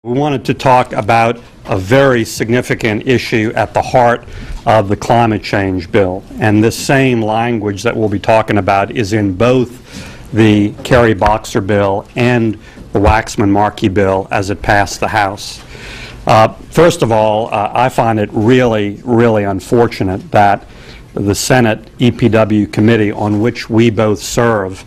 We wanted to talk about a very significant issue at the heart of the climate change bill. And this same language that we'll be talking about is in both the Kerry-Boxer bill and the Waxman-Markey bill as it passed the House. First of all, I find it really, really unfortunate that the Senate EPW committee, on which we both serve,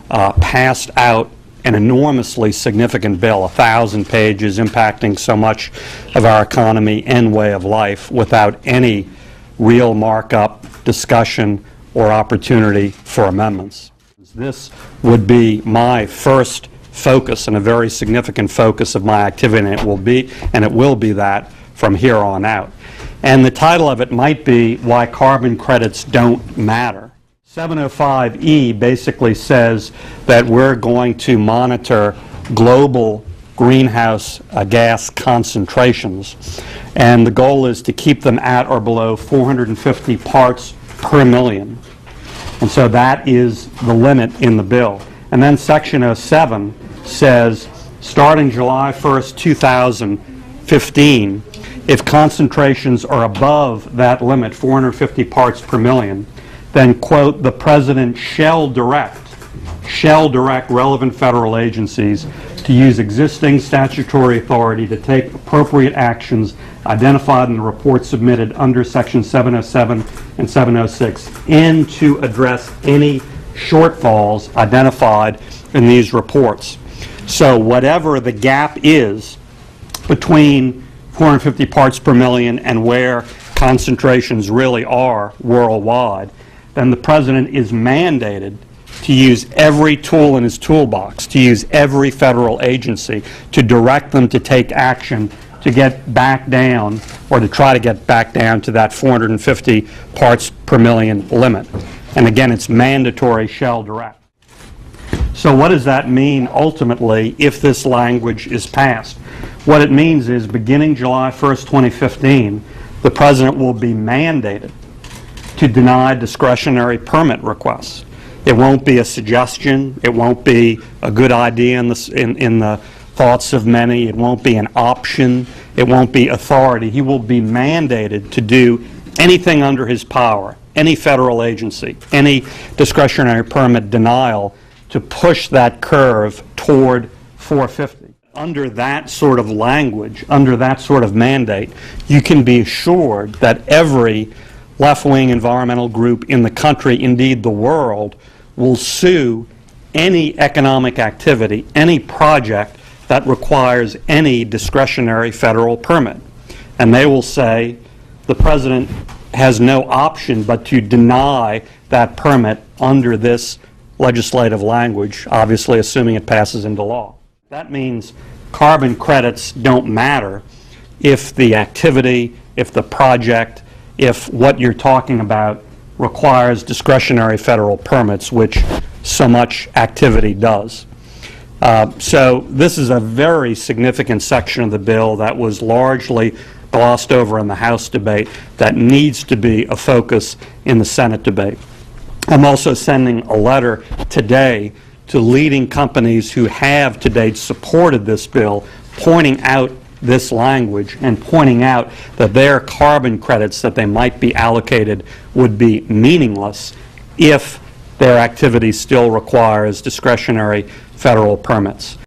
passed out an enormously significant bill, 1,000 pages, impacting so much of our economy and way of life without any real markup, discussion, or opportunity for amendments. This would be my first focus and a very significant focus of my activity, and it will be that from here on out. And the title of it might be Why Carbon Credits Don't Matter. 705E basically says that we're going to monitor global greenhouse gas concentrations, and the goal is to keep them at or below 450 parts per million. And so that is the limit in the bill. And then Section 07 says, starting July 1st, 2015, if concentrations are above that limit, 450 parts per million, then, quote, the President shall direct relevant federal agencies to use existing statutory authority to take appropriate actions identified in the report submitted under Section 707 and 706 and to address any shortfalls identified in these reports. So whatever the gap is between 450 parts per million and where concentrations really are worldwide, then the President is mandated to use every tool in his toolbox, to use every federal agency, to direct them to take action to get back down, or to try to get back down to that 450 parts per million limit. And again, it's mandatory, shall direct. So what does that mean ultimately if this language is passed? What it means is beginning July 1st, 2015, the President will be mandated to deny discretionary permit requests. It won't be a suggestion. It won't be a good idea in the thoughts of many. It won't be an option. It won't be authority. He will be mandated to do anything under his power, any federal agency, any discretionary permit denial, to push that curve toward 450. Under that sort of language, under that sort of mandate, you can be assured that every left-wing environmental group in the country, indeed the world, will sue any economic activity, any project that requires any discretionary federal permit. And they will say the President has no option but to deny that permit under this legislative language, obviously assuming it passes into law. That means carbon credits don't matter if the activity, if the project, if what you're talking about requires discretionary federal permits, which so much activity does. So this is a very significant section of the bill that was largely glossed over in the House debate that needs to be a focus in the Senate debate. I'm also sending a letter today to leading companies who have to date supported this bill, pointing out this language and pointing out that their carbon credits that they might be allocated would be meaningless if their activity still requires discretionary federal permits.